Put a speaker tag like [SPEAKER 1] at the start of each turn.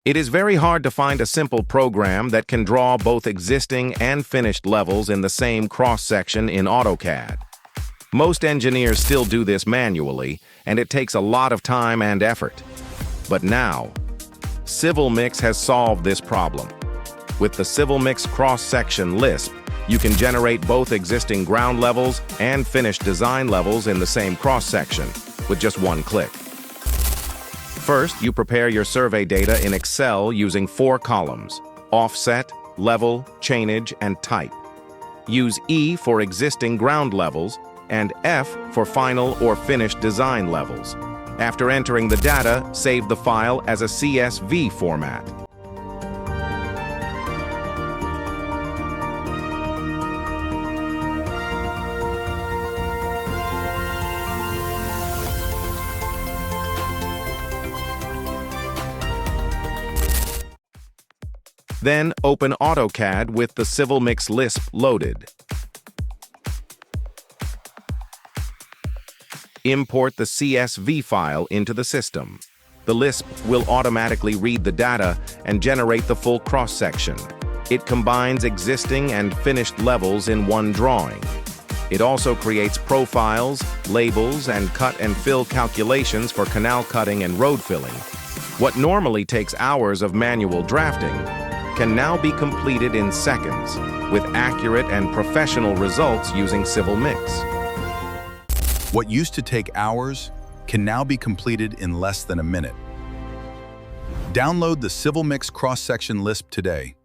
[SPEAKER 1] It is very hard to find a simple program that can draw both existing and finished levels in the same cross-section in AutoCAD. Most engineers still do this manually, and it takes a lot of time and effort. But now, CivilMix has solved this problem. With the CivilMix Cross Section LISP, you can generate both existing ground levels and finished design levels in the same cross-section with just one click. First, you prepare your survey data in Excel using 4 columns: offset, level, chainage, and type. Use E for existing ground levels and F for final or finished design levels. After entering the data, save the file as a CSV format. Then open AutoCAD with the CivilMix LISP loaded. Import the CSV file into the system. The LISP will automatically read the data and generate the full cross-section. It combines existing and finished levels in one drawing. It also creates profiles, labels, and cut and fill calculations for canal cutting and road filling. What normally takes hours of manual drafting can now be completed in seconds with accurate and professional results using CivilMix.
[SPEAKER 2] What used to take hours can now be completed in less than a minute. Download the CivilMix Cross Section LISP today.